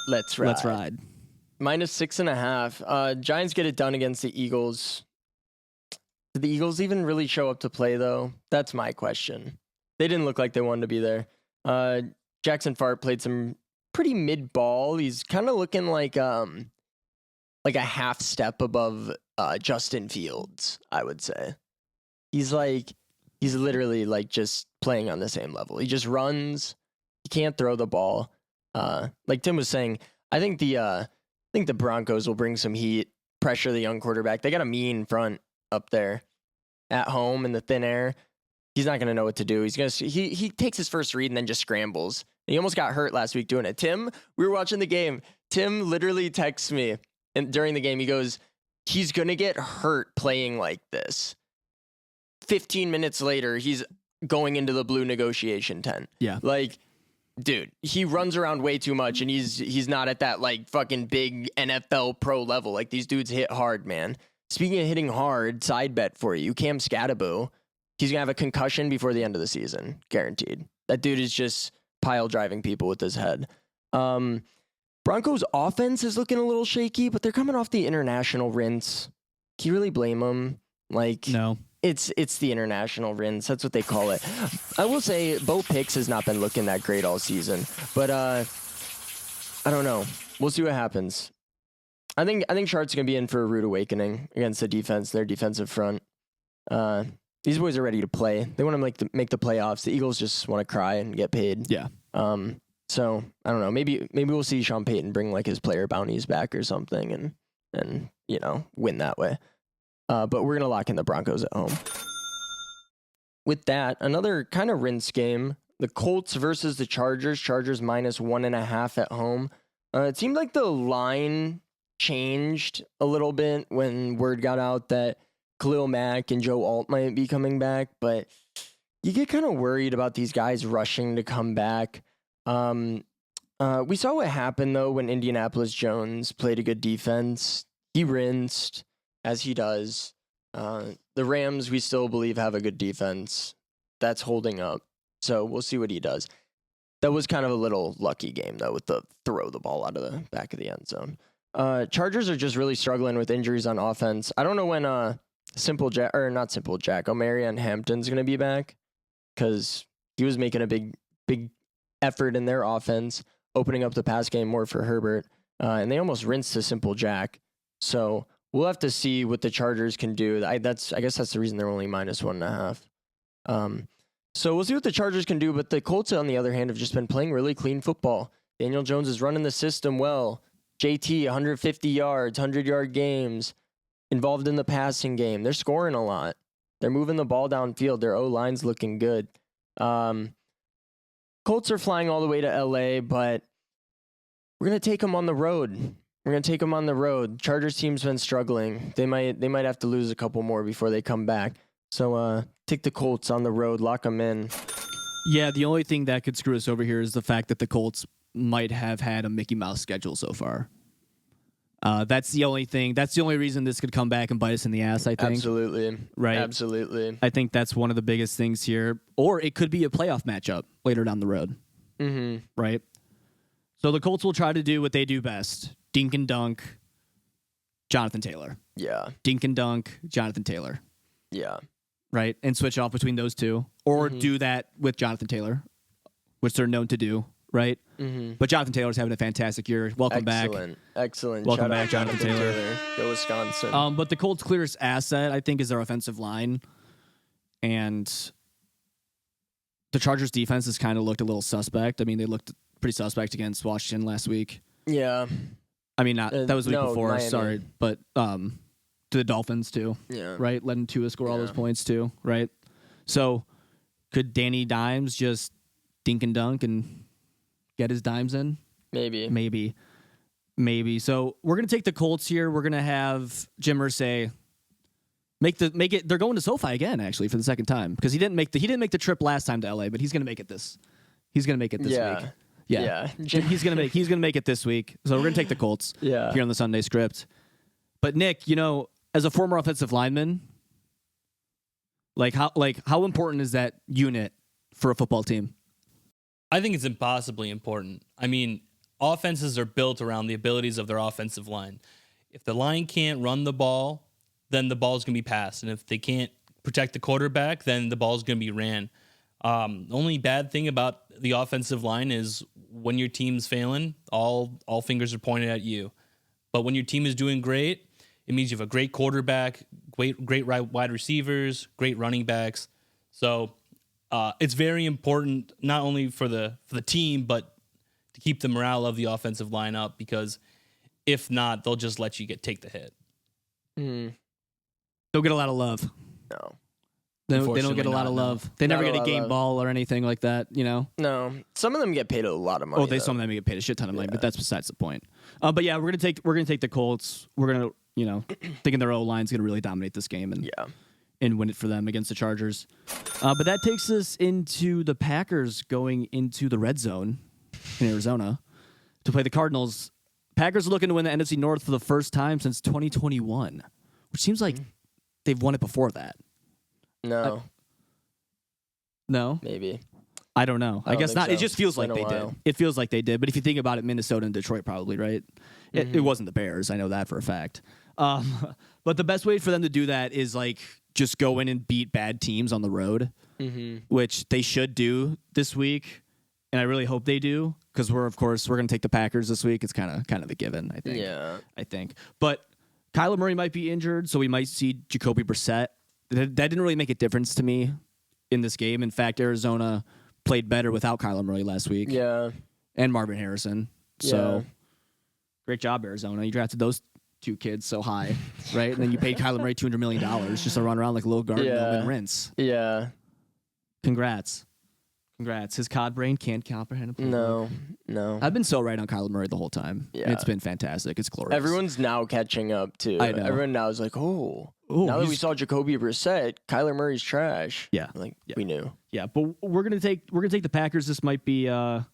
B: Let's ride.
A: Let's ride.
B: -6.5. Giants get it done against the Eagles. Did the Eagles even really show up to play, though? That's my question. They didn't look like they wanted to be there. Jackson Fart played some pretty mid-ball. He's kind of looking like a half step above Justin Fields, I would say. He's literally like just playing on the same level. He just runs. He can't throw the ball. Like Tim was saying, I think the Broncos will bring some heat, pressure the young quarterback. They got a mean front up there at home in the thin air. He's not going to know what to do. He takes his first read and then just scrambles. He almost got hurt last week doing it. Tim, we were watching the game. Tim literally texts me and during the game. He goes, he's going to get hurt playing like this. 15 minutes later, he's going into the blue negotiation tent.
A: Yeah.
B: Like, dude, he runs around way too much and he's not at that like fucking big NFL pro level. Like these dudes hit hard, man. Speaking of hitting hard, side bet for you, Cam Scattaboo, he's going to have a concussion before the end of the season. Guaranteed. That dude is just pile driving people with his head. Broncos offense is looking a little shaky, but they're coming off the international rinse. Can you really blame them? Like,
A: No.
B: It's the international rinse. That's what they call it. I will say Bo Picks has not been looking that great all season, but I don't know. We'll see what happens. I think Shart's gonna be in for a rude awakening against the defense, their defensive front. These boys are ready to play. They want to make the playoffs. The Eagles just want to cry and get paid.
A: Yeah.
B: So I don't know. Maybe we'll see Sean Payton bring like his player bounties back or something, and win that way. But we're gonna lock in the Broncos at home. With that, another kind of rinse game. The Colts versus the Chargers. Chargers -1.5 at home. It seemed like the line changed a little bit when word got out that Khalil Mack and Joe Alt might be coming back, but you get kind of worried about these guys rushing to come back. We saw what happened, though, when Indianapolis Jones played a good defense. He rinsed, as he does. The Rams, we still believe, have a good defense. That's holding up. So we'll see what he does. That was kind of a little lucky game, though, with the throw the ball out of the back of the end zone. Chargers are just really struggling with injuries on offense. I don't know when Omarion Hampton's going to be back, because he was making a big effort in their offense, opening up the pass game more for Herbert, and they almost rinsed to Simple Jack. So we'll have to see what the Chargers can do. I guess that's the reason they're only -1.5. So we'll see what the Chargers can do, but the Colts, on the other hand, have just been playing really clean football. Daniel Jones is running the system well. JT, 150 yards, 100-yard games, involved in the passing game. They're scoring a lot. They're moving the ball downfield. Their O-line's looking good. Colts are flying all the way to LA, but we're going to take them on the road. Chargers team's been struggling. They might have to lose a couple more before they come back. So take the Colts on the road, lock them in.
A: Yeah, the only thing that could screw us over here is the fact that the Colts might have had a Mickey Mouse schedule so far. That's the only thing. That's the only reason this could come back and bite us in the ass, I think.
B: Absolutely.
A: Right.
B: Absolutely.
A: I think that's one of the biggest things here. Or it could be a playoff matchup later down the road.
B: Mm-hmm.
A: Right? So the Colts will try to do what they do best. Dink and dunk, Jonathan Taylor.
B: Yeah.
A: Dink and dunk, Jonathan Taylor.
B: Yeah.
A: Right? And switch off between those two. Or do that with Jonathan Taylor, which they're known to do. Right?
B: Mm-hmm.
A: But Jonathan Taylor's having a fantastic year. Welcome back.
B: Excellent.
A: Welcome
B: Shout
A: back,
B: out
A: Jonathan Taylor.
B: Go Wisconsin.
A: But the Colts' clearest asset, I think, is their offensive line. And the Chargers' defense has kind of looked a little suspect. I mean, they looked pretty suspect against Washington last week.
B: Yeah.
A: I mean, that was the week before,
B: Miami.
A: sorry. But to the Dolphins, too.
B: Yeah.
A: Right? Letting Tua score all those points, too. Right? So could Danny Dimes just dink and dunk and get his dimes in?
B: Maybe.
A: So we're gonna take the Colts here. We're gonna have Jim Irsay make it. They're going to SoFi again, actually, for the second time, because he didn't make the trip last time to LA, but he's gonna make it this. He's gonna make it this week. Yeah. He's gonna make it this week. So we're gonna take the Colts.
B: Yeah.
A: Here on the Sunday script. But Nick, as a former offensive lineman, how important is that unit for a football team?
C: I think it's impossibly important. I mean, offenses are built around the abilities of their offensive line. If the line can't run the ball, then the ball's going to be passed. And if they can't protect the quarterback, then the ball's going to be ran. The only bad thing about the offensive line is when your team's failing, all fingers are pointed at you. But when your team is doing great, it means you have a great quarterback, great wide receivers, great running backs. So it's very important not only for the team, but to keep the morale of the offensive line up, because if not, they'll just let you take the hit.
A: Don't get a lot of love.
B: No.
A: They don't get a lot of love. They never get a game ball or anything like that,
B: No. Some of them get paid a lot of money.
A: Some of them get paid a shit ton of money, but that's besides the point. But yeah, we're gonna take the Colts. We're gonna, thinking their O-line's gonna really dominate this game and win it for them against the Chargers. But that takes us into the Packers going into the red zone in Arizona to play the Cardinals. Packers are looking to win the NFC North for the first time since 2021, which seems like they've won it before that.
B: No.
A: No?
B: Maybe.
A: I don't know. I guess not.
B: So.
A: It just feels like they did. It feels like they did. But if you think about it, Minnesota and Detroit probably, right? It wasn't the Bears. I know that for a fact. But the best way for them to do that is just go in and beat bad teams on the road, which they should do this week. And I really hope they do, because we're going to take the Packers this week. It's kind of a given, I think.
B: Yeah.
A: I think. But Kyler Murray might be injured, so we might see Jacoby Brissett. That didn't really make a difference to me in this game. In fact, Arizona played better without Kyler Murray last week.
B: Yeah.
A: And Marvin Harrison. So great job, Arizona. You drafted those two kids so high, right? And then you paid Kyler Murray $200 million just to run around like a little garden and rinse.
B: Yeah.
A: Congrats. Congrats. His cod brain can't comprehend a playbook.
B: No.
A: I've been so right on Kyler Murray the whole time.
B: Yeah.
A: It's been fantastic. It's glorious.
B: Everyone's now catching up too.
A: I know.
B: Everyone now is like, now that we
A: he's-
B: saw Jacoby Brissett, Kyler Murray's trash.
A: Yeah.
B: Like
A: Yeah.
B: we knew.
A: Yeah, but we're gonna take the Packers. This might be. I'm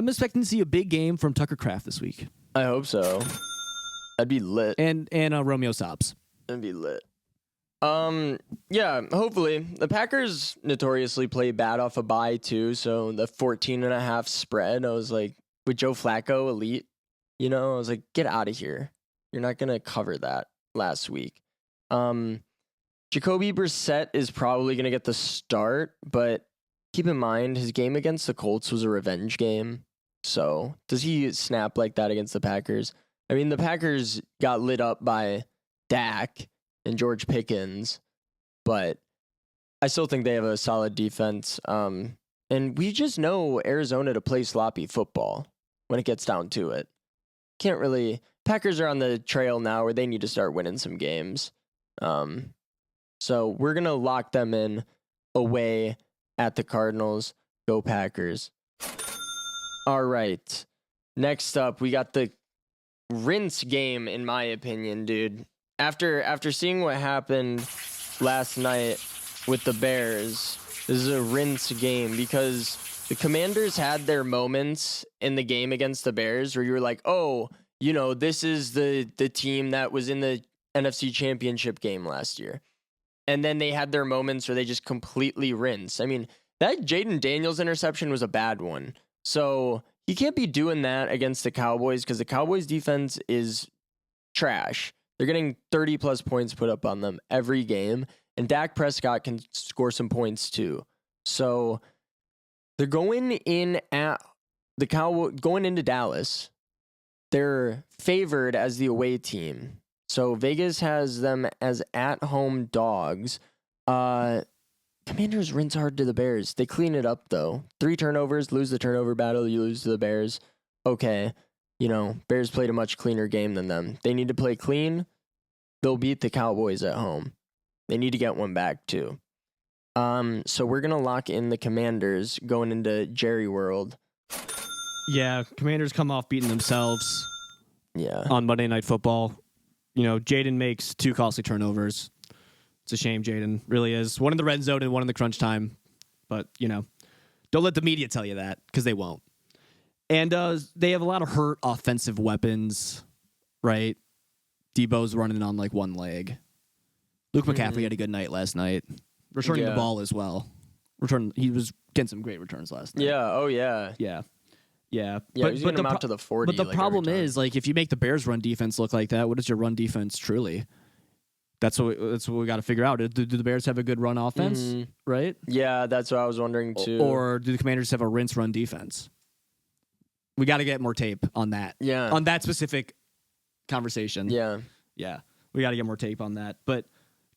A: expecting to see a big game from Tucker Kraft this week,
B: I hope so. That'd be lit.
A: and Romeo Sobs.
B: That'd be lit. Yeah, hopefully. The Packers notoriously play bad off a bye too, so the 14.5 spread, I was like, with Joe Flacco, elite, I was like, get out of here. You're not gonna cover that last week. Jacoby Brissett is probably gonna get the start, but keep in mind his game against the Colts was a revenge game. So does he snap like that against the Packers? I mean, the Packers got lit up by Dak and George Pickens, but I still think they have a solid defense. And we just know Arizona to play sloppy football when it gets down to it. Packers are on the trail now where they need to start winning some games. So we're going to lock them in away at the Cardinals. Go Packers. All right. Next up, we got the rinse game, in my opinion, dude. After seeing what happened last night with the Bears, this is a rinse game because the Commanders had their moments in the game against the Bears where you were like, oh, this is the team that was in the NFC Championship game last year. And then they had their moments where they just completely rinse. I mean, that Jaden Daniels interception was a bad one. So he can't be doing that against the Cowboys because the Cowboys defense is trash. They're getting 30 plus points put up on them every game. And Dak Prescott can score some points too. So they're going in at the going into Dallas. They're favored as the away team. So Vegas has them as at-home dogs. Commanders rinse hard to the Bears. They clean it up, though. 3 turnovers, lose the turnover battle, you lose to the Bears. Okay, Bears played a much cleaner game than them. They need to play clean. They'll beat the Cowboys at home. They need to get one back, too. So we're going to lock in the Commanders going into Jerry World.
A: Yeah, Commanders come off beating themselves.
B: Yeah.
A: On Monday Night Football. Jaden makes 2 costly turnovers. It's a shame, Jaden. Really is. One in the red zone and one in the crunch time. But, don't let the media tell you that because they won't. And they have a lot of hurt offensive weapons, right? Debo's running on like one leg. Luke McCaffrey had a good night last night. Returning the ball as well. He was getting some great returns last night.
B: Yeah. Oh, yeah.
A: Yeah. Yeah,
B: but he's getting them out to the 40.
A: But the problem is, if you make the Bears' run defense look like that, what is your run defense truly? That's what we got to figure out. Do the Bears have a good run offense, right?
B: Yeah, that's what I was wondering too.
A: Or do the Commanders have a rinse run defense? We got to get more tape on that.
B: Yeah,
A: on that specific conversation.
B: Yeah,
A: we got to get more tape on that. But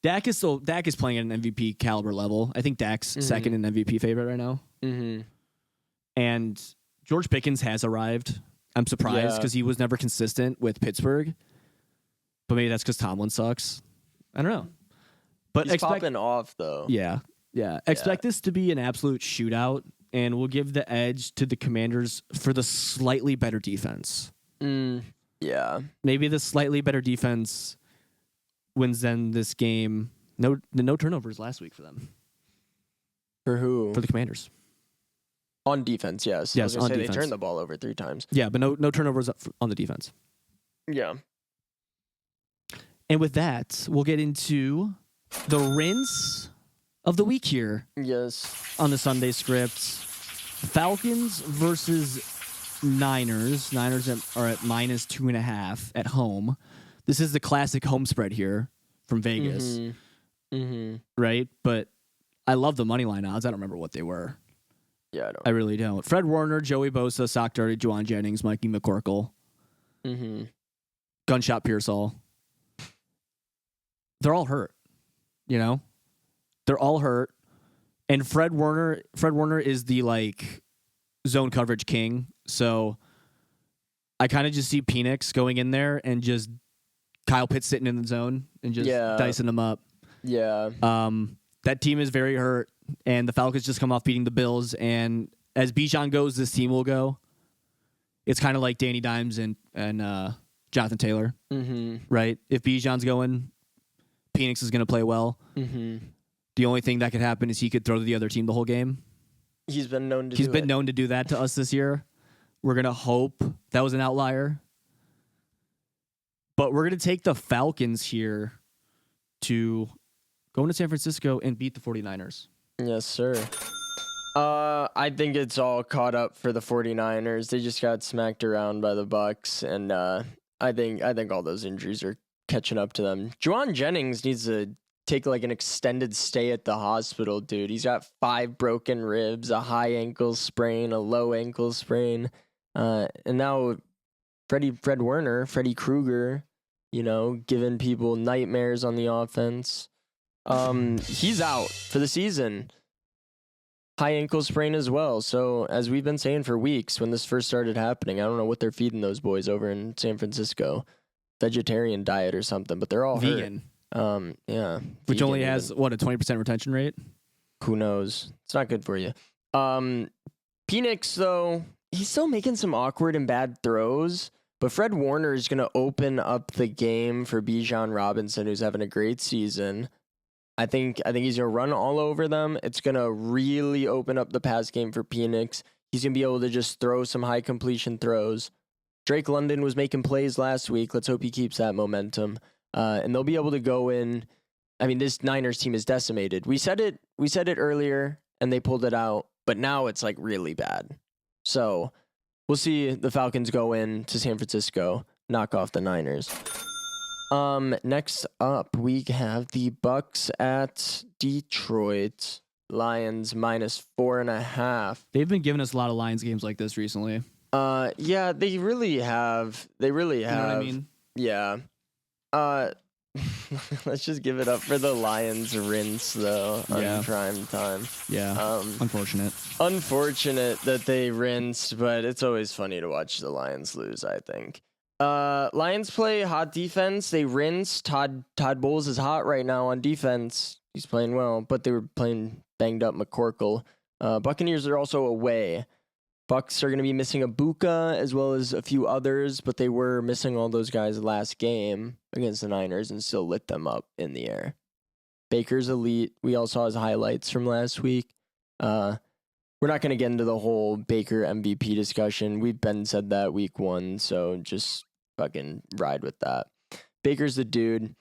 A: Dak is playing at an MVP caliber level. I think Dak's second in MVP favorite right now. And George Pickens has arrived. I'm surprised because he was never consistent with Pittsburgh. But maybe that's because Tomlin sucks. I don't know. But
B: he's popping off, though.
A: Yeah. Expect this to be an absolute shootout, and we'll give the edge to the Commanders for the slightly better defense.
B: Yeah.
A: Maybe the slightly better defense wins them this game. No turnovers last week for them.
B: For who?
A: For the Commanders.
B: On defense, yes.
A: Yes, on defense.
B: They turned the ball over 3 times.
A: Yeah, but no turnovers on the defense.
B: Yeah.
A: And with that, we'll get into the rinse of the week here.
B: Yes.
A: On the Sunday scripts. Falcons versus Niners. Niners are at -2.5 at home. This is the classic home spread here from Vegas. Right? But I love the money line odds. I don't remember what they were.
B: Yeah, I don't.
A: I really don't. Fred Warner, Joey Bosa, Sock Darty, Juwan Jennings, Mikey McCorkle. Gunshot Pearsall. They're all hurt. They're all hurt. And Fred Warner is the zone coverage king. So I kind of just see Penix going in there and just Kyle Pitts sitting in the zone and just dicing them up.
B: Yeah.
A: That team is very hurt. and the Falcons just come off beating the Bills. And as Bijan goes, this team will go. It's kind of like Danny Dimes and Jonathan Taylor, right? If Bijan's going, Penix is going to play well. The only thing that could happen is he could throw to the other team the whole game.
B: He's been known to
A: do that to us this year. We're going to hope that was an outlier. But we're going to take the Falcons here to go into San Francisco and beat the 49ers.
B: Yes, sir. I think it's all caught up for the 49ers. They just got smacked around by the Bucks, and I think all those injuries are catching up to them. Juwan Jennings needs to take like an extended stay at the hospital, dude. He's got 5 broken ribs, a high ankle sprain, a low ankle sprain, and now Freddy Krueger, giving people nightmares on the offense. He's out for the season. High ankle sprain as well. So as we've been saying for weeks when this first started happening, I don't know what they're feeding those boys over in San Francisco. Vegetarian diet or something, but they're all
A: vegan.
B: Yeah.
A: Which
B: vegan
A: only has, a 20% retention rate?
B: Who knows? It's not good for you. Penix, though, he's still making some awkward and bad throws, but Fred Warner is going to open up the game for Bijan Robinson, who's having a great season. I think he's going to run all over them. It's going to really open up the pass game for Penix. He's going to be able to just throw some high completion throws. Drake London was making plays last week. Let's hope he keeps that momentum. And they'll be able to go in. I mean, this Niners team is decimated. We said it earlier, and they pulled it out, but now it's like really bad. So we'll see the Falcons go in to San Francisco, knock off the Niners. Next up, we have the Bucks at Detroit. Lions -4.5.
A: They've been giving us a lot of Lions games like this recently.
B: Yeah, they really have. They really have.
A: You know what I mean?
B: Yeah. Let's just give it up for the Lions rinse, though, on prime time.
A: Yeah, unfortunate.
B: Unfortunate that they rinsed, but it's always funny to watch the Lions lose, I think. Lions play hot defense. They rinse. Todd Bowles is hot right now on defense. He's playing well, but they were playing banged up McCorkle. Buccaneers are also away. Bucks are going to be missing Ibuka as well as a few others, but they were missing all those guys last game against the Niners and still lit them up in the air. Baker's elite. We all saw his highlights from last week. We're not going to get into the whole Baker MVP discussion. We've been said that week 1, so just fucking ride with that. Baker's the dude.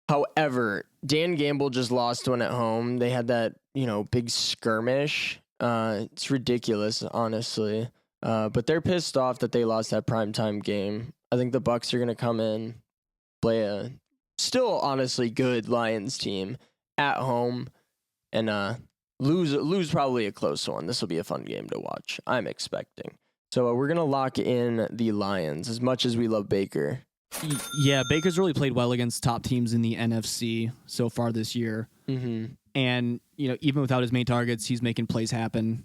B: However, Dan Gamble just lost one at home. They had that, big skirmish. It's ridiculous, honestly. But they're pissed off that they lost that primetime game. I think the Bucks are going to come in, play a still honestly good Lions team at home, and lose probably a close one. This will be a fun game to watch, I'm expecting. So we're going to lock in the Lions as much as we love Baker.
A: Yeah, Baker's really played well against top teams in the NFC so far this year.
B: Mm-hmm.
A: And, even without his main targets, he's making plays happen.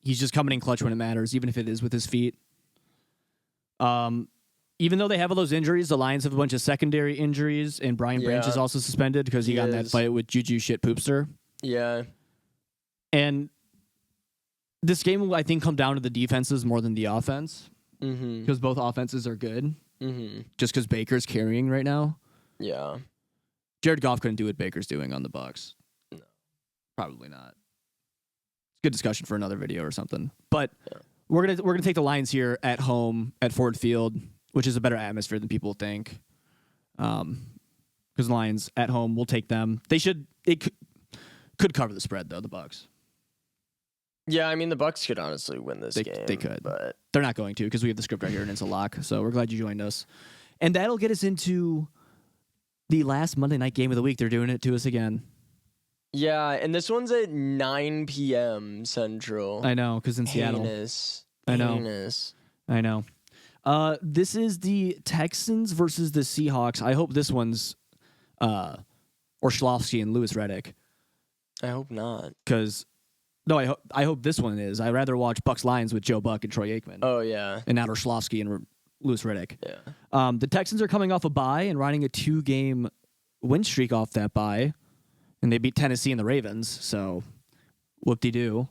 A: He's just coming in clutch when it matters, even if it is with his feet. Even though they have all those injuries, the Lions have a bunch of secondary injuries, and Brian Branch is also suspended because he got in that fight with Juju Shit Poopster.
B: Yeah.
A: And this game will, I think, come down to the defenses more than the offense. Because both offenses are good. Just because Baker's carrying right now.
B: Yeah.
A: Jared Goff couldn't do what Baker's doing on the Bucs.
B: No.
A: Probably not. Good discussion for another video or something. But we're gonna take the Lions here at home at Ford Field, which is a better atmosphere than people think. Because Lions at home, we'll take them. It could cover the spread though. The Bucs.
B: Yeah, I mean the Bucks could honestly win this game.
A: They could,
B: but
A: they're not going to because we have the script right here and it's a lock. So we're glad you joined us, and that'll get us into the last Monday night game of the week. They're doing it to us again.
B: Yeah, and this one's at 9 p.m. Central.
A: I know, because in Seattle. I know. This is the Texans versus the Seahawks. I hope this one's Orshlovsky and Louis Riddick.
B: I hope not.
A: I hope this one is. I'd rather watch Bucks Lions with Joe Buck and Troy Aikman.
B: Oh, yeah.
A: And not Orshlovsky and Louis Riddick.
B: Yeah.
A: The Texans are coming off a bye and riding a 2-game win streak off that bye. And they beat Tennessee and the Ravens, so Whoop-de-doo.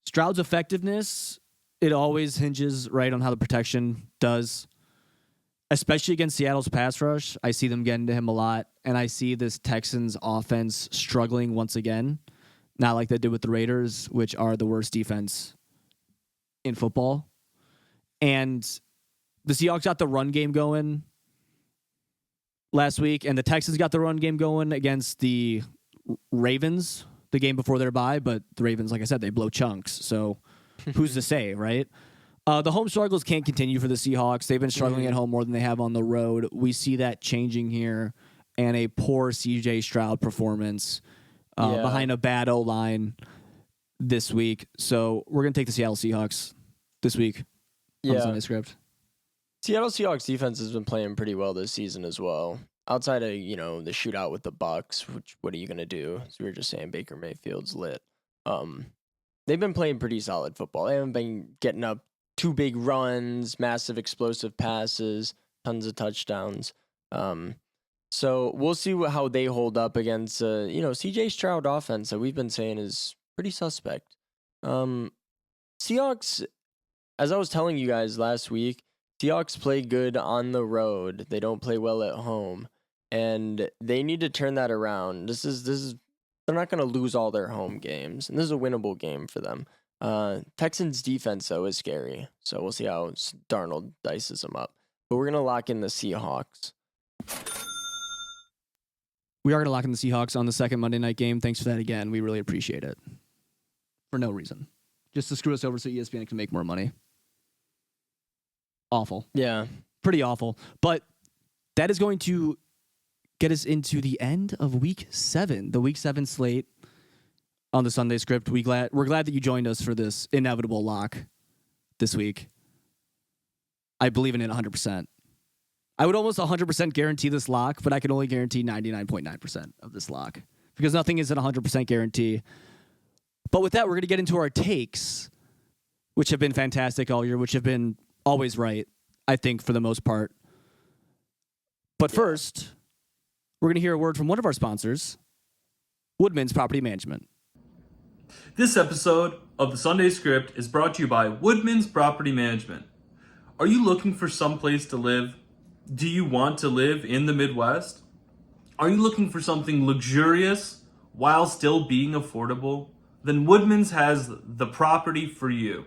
A: Stroud's effectiveness, it always hinges right on how the protection does, especially against Seattle's pass rush. I see them getting to him a lot, and I see this Texans offense struggling once again, not like they did with the Raiders, which are the worst defense in football. And the Seahawks got the run game going last week, and the Texans got the run game going against the Ravens the game before their bye, but the Ravens, like I said, they blow chunks. So who's to say, right? The home struggles can't continue for the Seahawks. They've been struggling at home more than they have on the road. We see that changing here, and a poor C.J. Stroud performance behind a bad O-line this week. So we're going to take the Seattle Seahawks this week on the Sunday script.
B: Seattle Seahawks defense has been playing pretty well this season as well. Outside of, the shootout with the Bucs, which what are you going to do? As we were just saying, Baker Mayfield's lit. They've been playing pretty solid football. They haven't been getting up two big runs, massive explosive passes, tons of touchdowns. So we'll see how they hold up against, C.J. Stroud offense that we've been saying is pretty suspect. Seahawks, as I was telling you guys last week, Seahawks play good on the road. They don't play well at home, and they need to turn that around. This is they're not going to lose all their home games, and this is a winnable game for them. Texans defense though is scary, so we'll see how Darnold dices them up. But we're going to lock in the Seahawks.
A: We are going to lock in the Seahawks on the second Monday night game. Thanks for that again. We really appreciate it. For no reason. Just to screw us over so ESPN can make more money. Awful.
B: Yeah.
A: Pretty awful. But that is going to get us into the end of Week 7, the Week 7 slate on the Sunday script. We're glad that you joined us for this inevitable lock this week. I believe in it 100%. I would almost 100% guarantee this lock, but I can only guarantee 99.9% of this lock because nothing is at 100% guarantee. But with that, we're going to get into our takes, which have been fantastic all year, which have been always right, I think, for the most part. But first, we're going to hear a word from one of our sponsors, Woodman's Property Management.
D: This episode of the Sunday Script is brought to you by Woodman's Property Management. Are you looking for some place to live? Do you want to live in the Midwest? Are you looking for something luxurious while still being affordable? Then Woodman's has the property for you.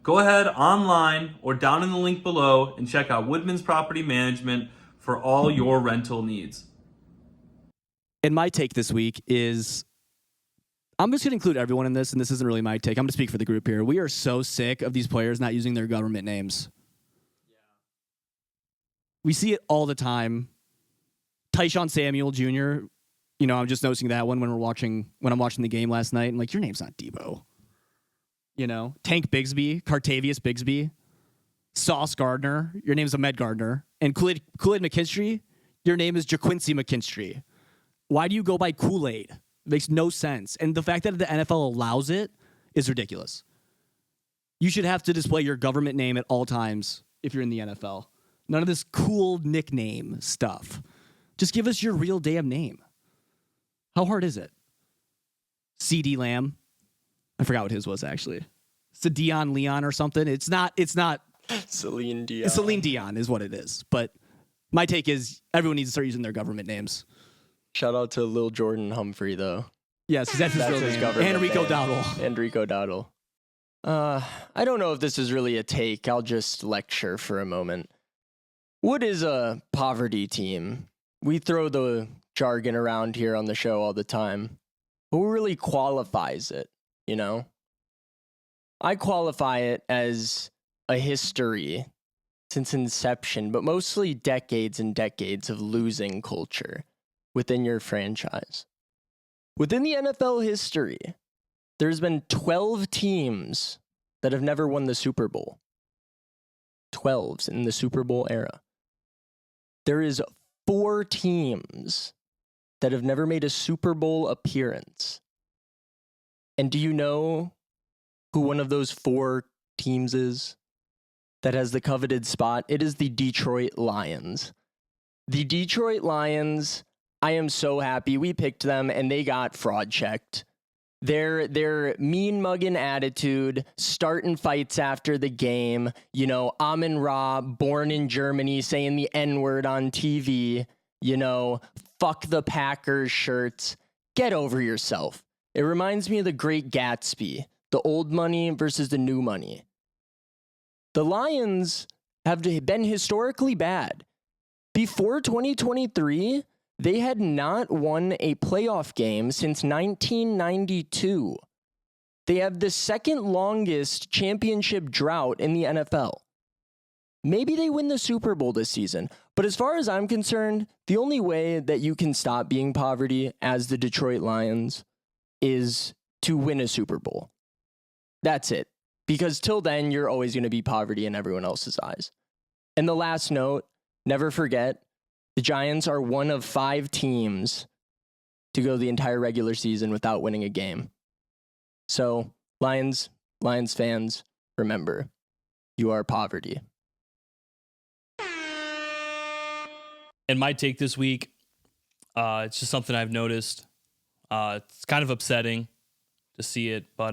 D: Go ahead online or down in the link below and check out Woodman's Property Management for all your rental needs.
A: And my take this week is, I'm just going to include everyone in this, and this isn't really my take. I'm going to speak for the group here. We are so sick of these players not using their government names. We see it all the time. Tyshawn Samuel Jr., I'm just noticing that one when I'm watching the game last night. I'm like, your name's not Debo. Tank Bigsby, Cartavius Bigsby, Sauce Gardner, your name's Ahmed Gardner, and Kool-Aid McKinstry, your name is JaQuincy McKinstry. Why do you go by Kool-Aid? It makes no sense. And the fact that the NFL allows it is ridiculous. You should have to display your government name at all times if you're in the NFL. None of this cool nickname stuff. Just give us your real damn name. How hard is it? CD Lamb. I forgot what his was actually. Dion Leon or something. It's not.
B: Celine Dion.
A: Celine Dion is what it is. But my take is everyone needs to start using their government names.
B: Shout out to Lil Jordan Humphrey though.
A: Yes, that's his real name. Enrico Dowdle.
B: Enrico Dowdle. I don't know if this is really a take. I'll just lecture for a moment. What is a poverty team? We throw the jargon around here on the show all the time. Who really qualifies it? I qualify it as a history since inception, but mostly decades and decades of losing culture within your franchise. Within the NFL history, there's been 12 teams that have never won the Super Bowl. 12s in the Super Bowl era. There is 4 teams that have never made a Super Bowl appearance. And do you know who one of those 4 teams is that has the coveted spot? It is the Detroit Lions. The Detroit Lions, I am so happy we picked them and they got fraud checked Their mean mugging attitude, starting fights after the game, you know, Amin Ra, born in Germany, saying the N-word on TV, you know, fuck the Packers shirts. Get over yourself. It reminds me of the Great Gatsby, the old money versus the new money. The Lions have been historically bad. Before 2023, they had not won a playoff game since 1992. They have the second longest championship drought in the NFL. Maybe they win the Super Bowl this season, but as far as I'm concerned, the only way that you can stop being poverty as the Detroit Lions is to win a Super Bowl. That's it. Because till then, you're always going to be poverty in everyone else's eyes. And the last note, never forget, the Giants are one of 5 teams to go the entire regular season without winning a game. So, Lions fans, remember, you are poverty.
C: And my take this week, it's just something I've noticed. It's kind of upsetting to see it, but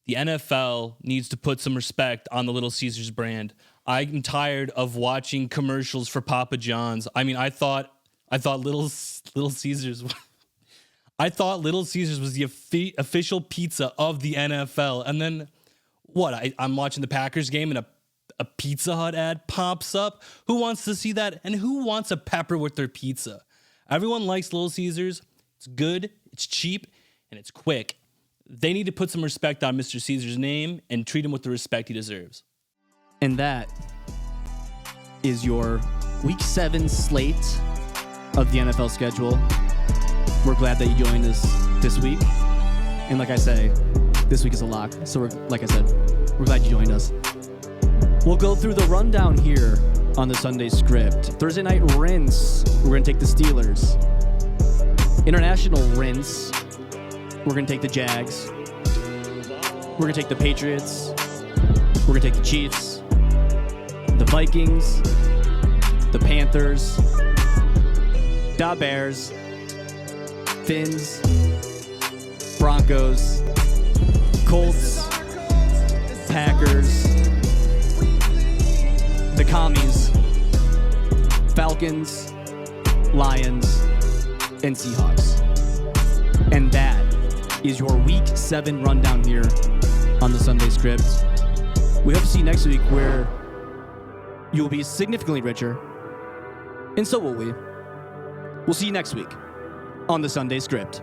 C: the NFL needs to put some respect on the Little Caesars brand. I'm tired of watching commercials for Papa John's. I mean, I thought Little Caesars. I thought Little Caesars was the official pizza of the NFL, and then what? I'm watching the Packers game and a Pizza Hut ad pops up. Who wants to see that? And who wants a pepper with their pizza? Everyone likes Little Caesars. It's good, it's cheap, and it's quick. They need to put some respect on Mr. Caesar's name and treat him with the respect he deserves.
A: And that is your Week 7 slate of the NFL schedule. We're glad that you joined us this week. And like I say, this week is a lock. So we're glad you joined us. We'll go through the rundown here on the Sunday script. Thursday night rinse, we're going to take the Steelers. International rinse, we're going to take the Jags. We're going to take the Patriots. We're going to take the Chiefs. The Vikings. The Panthers. Da Bears. Finns. Broncos. Colts. Packers. The Commies. Falcons. Lions. And Seahawks. And that is your Week 7 rundown here on the Sunday script. We hope to see you next week where you'll be significantly richer, and so will we. We'll see you next week on the Sunday script.